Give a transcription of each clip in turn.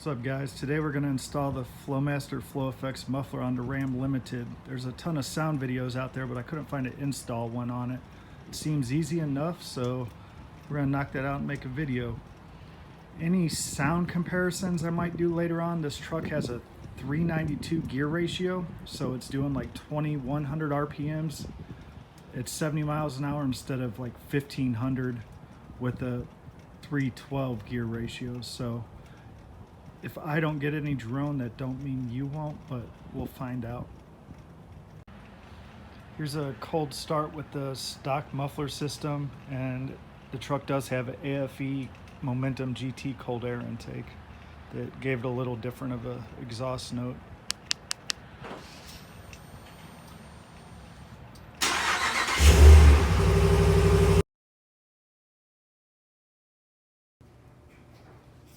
What's up guys? Today we're going to install the Flowmaster Flow FX muffler on the Ram Limited. There's a ton of sound videos out there, but I couldn't find an install one on it. It seems easy enough, so we're going to knock that out and make a video. Any sound comparisons I might do later on, this truck has a 392 gear ratio, so it's doing like 2100 RPMs. It's 70 miles an hour instead of like 1500 with a 312 gear ratio. So if I don't get any drone, that don't mean you won't, but we'll find out. Here's a cold start with the stock muffler system, and the truck does have an AFE Momentum GT cold air intake that gave it a little different of a exhaust note.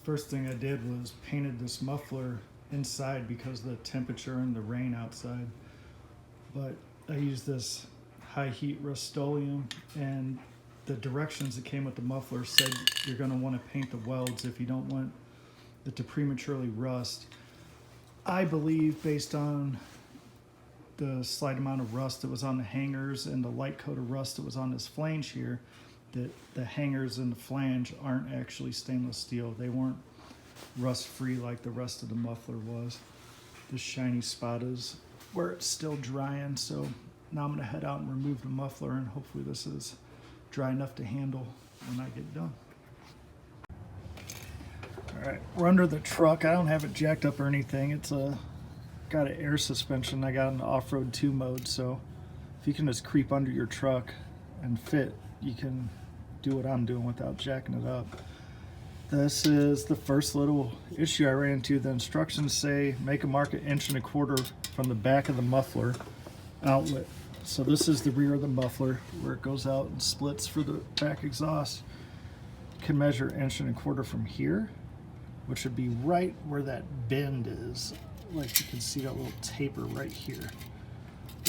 First thing I did was painted this muffler inside because of the temperature and the rain outside. But I used this high heat Rust-Oleum, and the directions that came with the muffler said you're going to want to paint the welds if you don't want it to prematurely rust. I believe, based on the slight amount of rust that was on the hangers and the light coat of rust that was on this flange here, that the hangers and the flange aren't actually stainless steel. They weren't rust free like the rest of the muffler was. This shiny spot is where it's still drying, so now I'm going to head out and remove the muffler, and hopefully this is dry enough to handle when I get done. Alright, we're under the truck. I don't have it jacked up or anything. It's got an air suspension. I got an off-road 2 mode, so if you can just creep under your truck and fit, you can do what I'm doing without jacking it up. This is the first little issue I ran into. The instructions say make a mark 1.25 inches from the back of the muffler outlet. So this is the rear of the muffler where it goes out and splits for the back exhaust. You can measure 1.25 inches from here, which would be right where that bend is. Like you can see that little taper right here.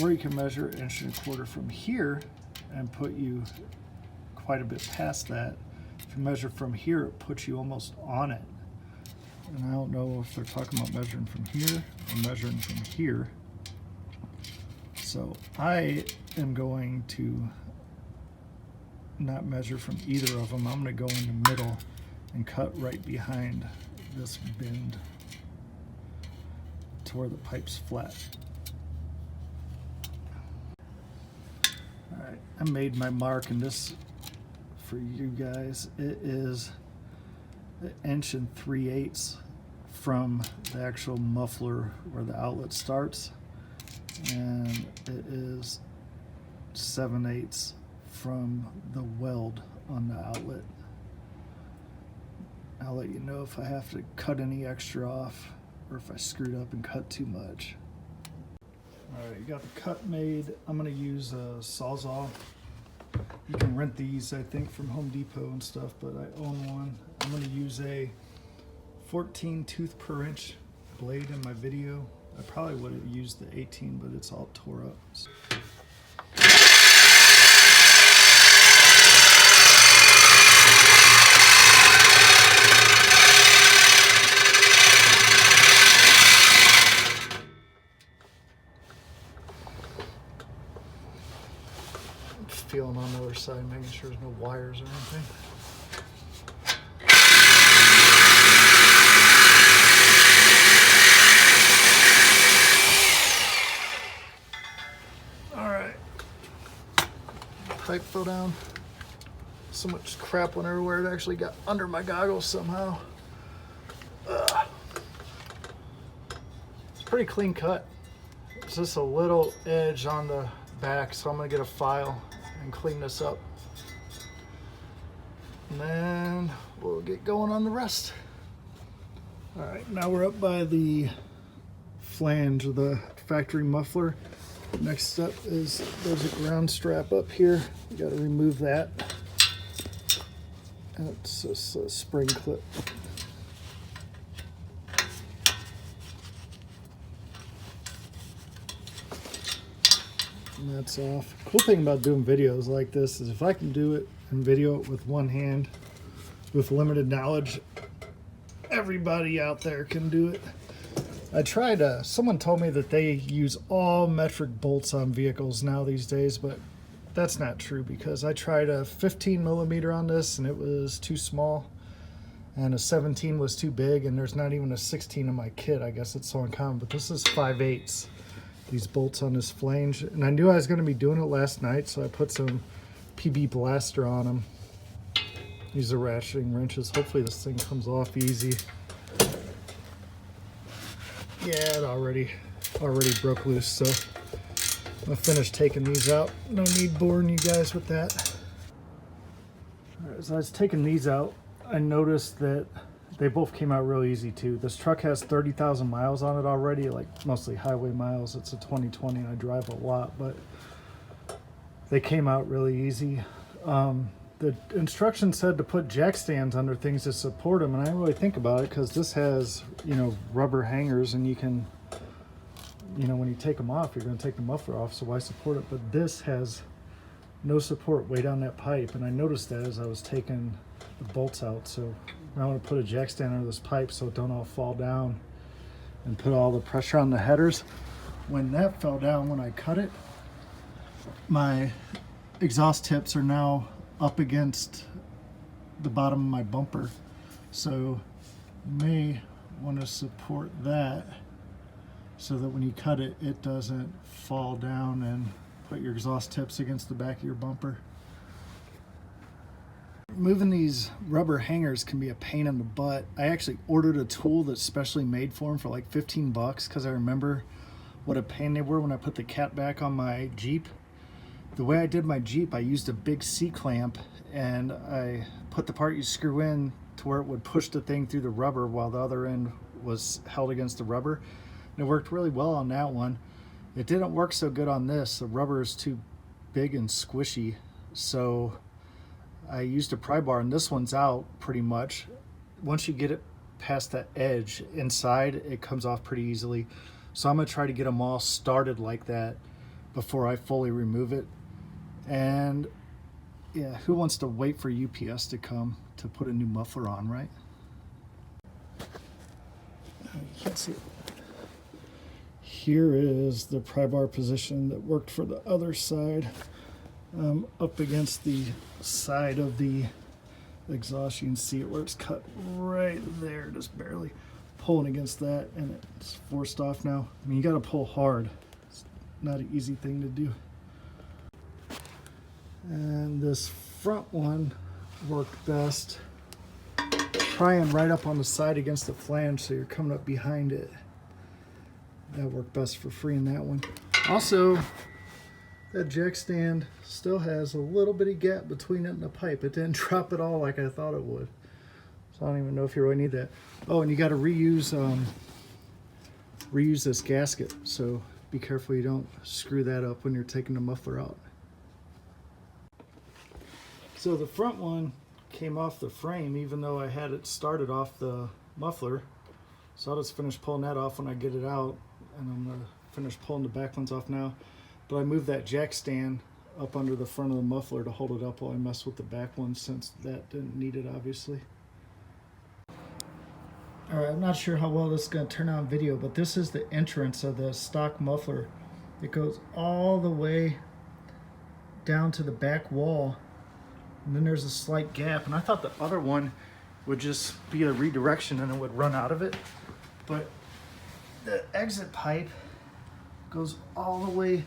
Or you can measure 1.25 inches from here and put you quite a bit past that. If you measure from here, it puts you almost on it. And I don't know if they're talking about measuring from here or measuring from here. So I am going to not measure from either of them. I'm going to go in the middle and cut right behind this bend to where the pipe's flat. Alright, I made my mark, and this, for you guys, it is 1 3/8 inches from the actual muffler where the outlet starts, and it is 7/8 from the weld on the outlet. I'll let you know if I have to cut any extra off or if I screwed up and cut too much. Alright, you got the cut made. I'm going to use a Sawzall. You can rent these, I think, from Home Depot and stuff, but I own one. I'm going to use a 14 tooth per inch blade in my video. I probably would have used the 18, but it's all tore up. Feeling on the other side, making sure there's no wires or anything. Alright. Pipe fell down. So much crap went everywhere. It actually got under my goggles somehow. It's pretty clean cut. It's just a little edge on the back, so I'm going to get a file and clean this up, and then we'll get going on the rest. All right, now we're up by the flange of the factory muffler. Next step is there's a ground strap up here. You got to remove that. And it's just a spring clip. And that's off. Cool thing about doing videos like this is if I can do it and video it with one hand with limited knowledge, everybody out there can do it. I tried, someone told me that they use all metric bolts on vehicles now these days, but that's not true because I tried a 15 millimeter on this and it was too small, and a 17 was too big, and there's not even a 16 in my kit. I guess it's so uncommon, but this is 5/8, these bolts on this flange. And I knew I was going to be doing it last night, so I put some PB Blaster on them. These are ratcheting wrenches. Hopefully this thing comes off easy. Yeah, it already broke loose, so I'm gonna finish taking these out. No need boring you guys with that. All right, as I was taking these out, I noticed that they both came out real easy too. This truck has 30,000 miles on it already, like mostly highway miles. It's a 2020 and I drive a lot, but they came out really easy. The instructions said to put jack stands under things to support them, and I didn't really think about it because this has, you know, rubber hangers, and you can, you know, when you take them off, you're going to take the muffler off, so why support it? But this has no support way down that pipe, and I noticed that as I was taking the bolts out. So I want to put a jack stand under this pipe so it don't all fall down and put all the pressure on the headers. When that fell down, when I cut it, my exhaust tips are now up against the bottom of my bumper, so you may want to support that so that when you cut it, it doesn't fall down and put your exhaust tips against the back of your bumper. Moving these rubber hangers can be a pain in the butt. I actually ordered a tool that's specially made for them for like 15 bucks because I remember what a pain they were when I put the cat back on my Jeep. The way I did my Jeep, I used a big C-clamp, and I put the part you screw in to where it would push the thing through the rubber while the other end was held against the rubber. And it worked really well on that one. It didn't work so good on this. The rubber is too big and squishy, so I used a pry bar, and this one's out pretty much. Once you get it past that edge inside, it comes off pretty easily. So I'm gonna try to get them all started like that before I fully remove it. And yeah, who wants to wait for UPS to come to put a new muffler on, right? You can't see it. Here is the pry bar position that worked for the other side. Up against the side of the exhaust, you can see it where it's cut right there, just barely pulling against that, and it's forced off now. I mean, you gotta pull hard. It's not an easy thing to do. And this front one worked best prying right up on the side against the flange, so you're coming up behind it. That worked best for freeing that one. Also, that jack stand still has a little bitty gap between it and the pipe. It didn't drop at all like I thought it would. So I don't even know if you really need that. Oh, and you got to reuse this gasket, so be careful you don't screw that up when you're taking the muffler out. So the front one came off the frame even though I had it started off the muffler. So I'll just finish pulling that off when I get it out, and I'm going to finish pulling the back ones off now. But I moved that jack stand up under the front of the muffler to hold it up while I mess with the back one, since that didn't need it obviously. Alright, I'm not sure how well this is going to turn out in video, but this is the entrance of the stock muffler. It goes all the way down to the back wall, and then there's a slight gap, and I thought the other one would just be a redirection and it would run out of it, but the exit pipe goes all the way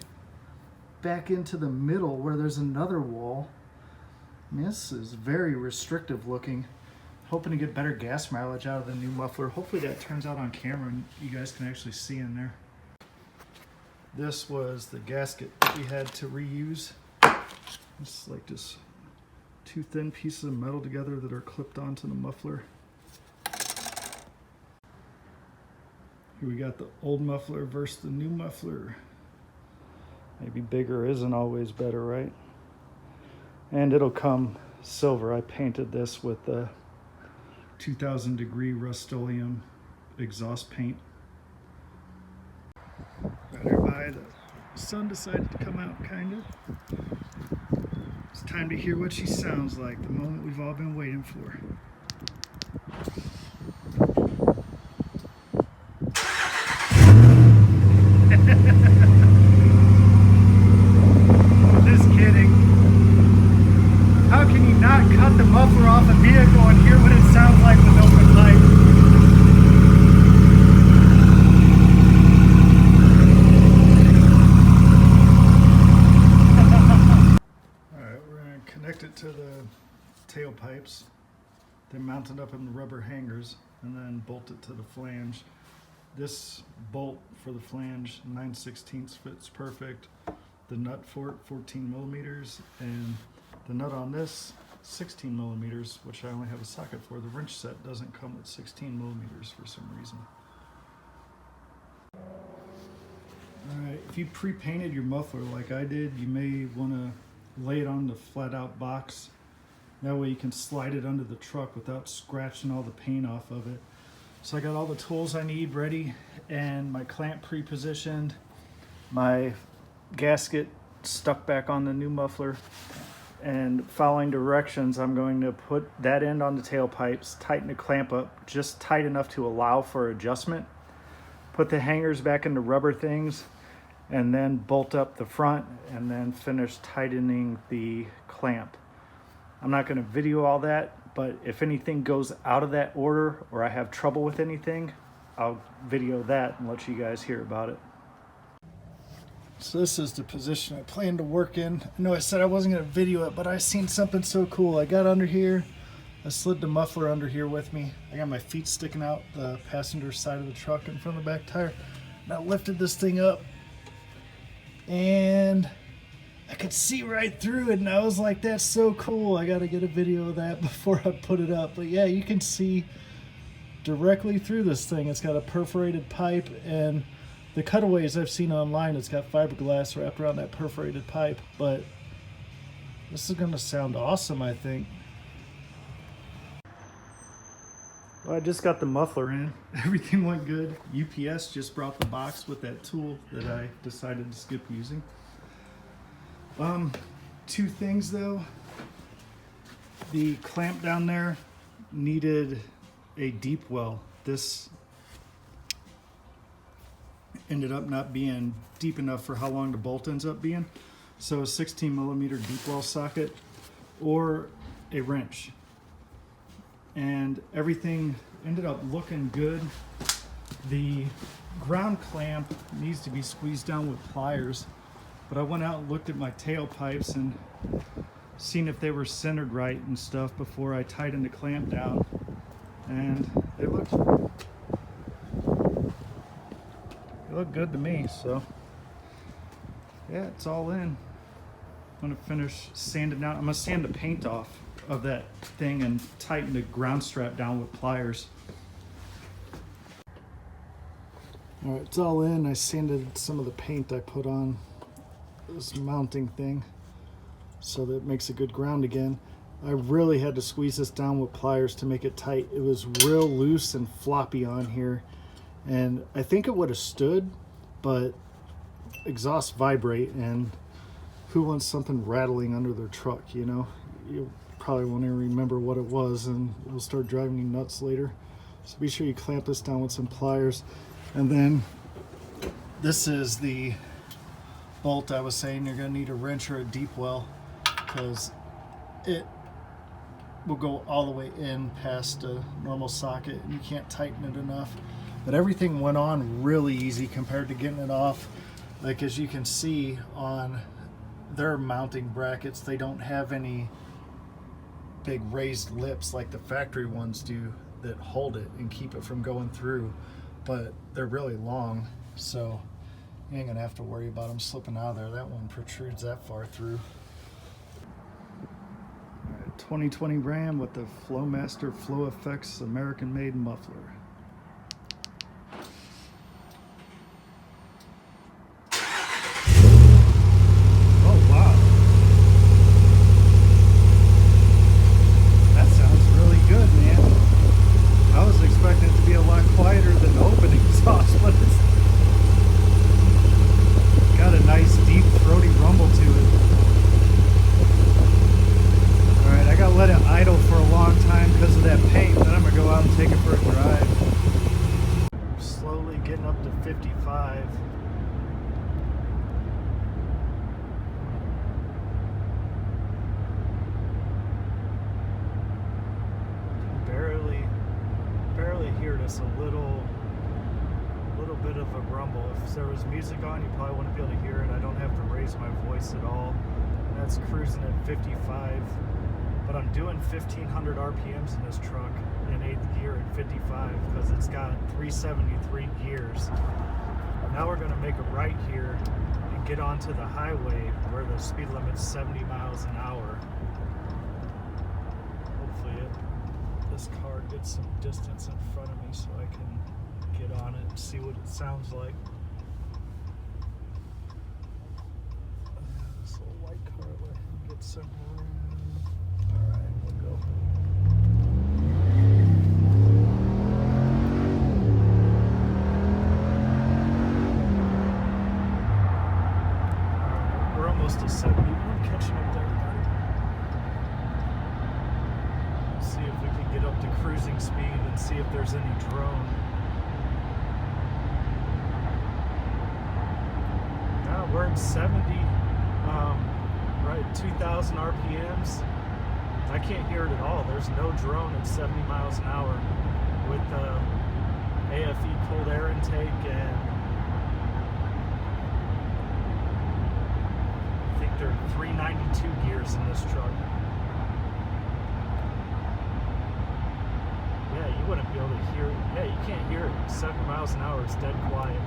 back into the middle where there's another wall. I mean, this is very restrictive looking. Hoping to get better gas mileage out of the new muffler. Hopefully that turns out on camera and you guys can actually see in there. This was the gasket that we had to reuse. It's like just two thin pieces of metal together that are clipped onto the muffler. Here we got the old muffler versus the new muffler. Maybe bigger isn't always better, right? And it'll come silver. I painted this with the 2000 degree Rust-Oleum exhaust paint. Better by the sun decided to come out, kind of. It's time to hear what she sounds like, the moment we've all been waiting for. then mount it up in the rubber hangers, and then bolt it to the flange. This bolt for the flange, 9/16 fits perfect. The nut for it, 14 millimeters, and the nut on this, 16 millimeters, which I only have a socket for. The wrench set doesn't come with 16 millimeters for some reason. Alright, if you pre-painted your muffler like I did, you may want to lay it on the flat out box. That way you can slide it under the truck without scratching all the paint off of it. So I got all the tools I need ready, and my clamp pre-positioned, my gasket stuck back on the new muffler, and following directions, I'm going to put that end on the tailpipes, tighten the clamp up just tight enough to allow for adjustment, put the hangers back in the rubber things, and then bolt up the front, and then finish tightening the clamp. I'm not going to video all that, but if anything goes out of that order or I have trouble with anything, I'll video that and let you guys hear about it. So this is the position I plan to work in. I know I said I wasn't going to video it, but I seen something so cool. I got under here, I slid the muffler under here with me. I got my feet sticking out the passenger side of the truck in front of the back tire. And I lifted this thing up, and I could see right through it, and I was like, that's so cool. I got to get a video of that before I put it up. But yeah, you can see directly through this thing. It's got a perforated pipe, and the cutaways I've seen online, it's got fiberglass wrapped around that perforated pipe. But this is going to sound awesome, I think. Well, I just got the muffler in. Everything went good. UPS just brought the box with that tool that I decided to skip using. Two things though. The clamp down there needed a deep well. This ended up not being deep enough for how long the bolt ends up being. So a 16 millimeter deep well socket or a wrench. And everything ended up looking good. The ground clamp needs to be squeezed down with pliers. But I went out and looked at my tailpipes and seen if they were centered right and stuff before I tightened the clamp down. And they look good to me, so yeah, it's all in. I'm gonna finish sanding down. I'm gonna sand the paint off of that thing and tighten the ground strap down with pliers. All right, it's all in. I sanded some of the paint I put on this mounting thing so that it makes a good ground again. I really had to squeeze this down with pliers to make it tight. It was real loose and floppy on here, and I think it would have stood, but exhausts vibrate, and who wants something rattling under their truck, you know? You probably won't even remember what it was, and it'll start driving you nuts later. So be sure you clamp this down with some pliers. And then this is the bolt I was saying you're going to need a wrench or a deep well, because it will go all the way in past a normal socket and you can't tighten it enough. But everything went on really easy compared to getting it off. Like, as you can see on their mounting brackets, they don't have any big raised lips like the factory ones do that hold it and keep it from going through, but they're really long, so you ain't gonna have to worry about them slipping out of there. That one protrudes that far through. All right, 2020 Ram with the Flowmaster Flow FX American-made muffler. Take it for a drive. Slowly getting up to 55. Barely hear this. A little bit of a grumble. If there was music on, you probably wouldn't be able to hear it. I don't have to raise my voice at all. That's cruising at 55 but I'm doing 1500 RPMs in this truck in 8th gear at 55 because it's got 373 gears. Now we're going to make a right here and get onto the highway where the speed limit's 70 miles an hour. Hopefully this car gets some distance in front of me so I can get on it and see what it sounds like. This little white car, let him get some room. Alright, we'll go. Alright, we're almost to 70. I'm catching up there, buddy. See if we can get up to cruising speed and see if there's any drone. Now we're at 70, right, 2,000 RPMs. I can't hear it at all. There's no drone at 70 miles an hour with AFE cold air intake, and I think there are 392 gears in this truck. Yeah, you wouldn't be able to hear it. Yeah, you can't hear it. 70 miles an hour, it's dead quiet.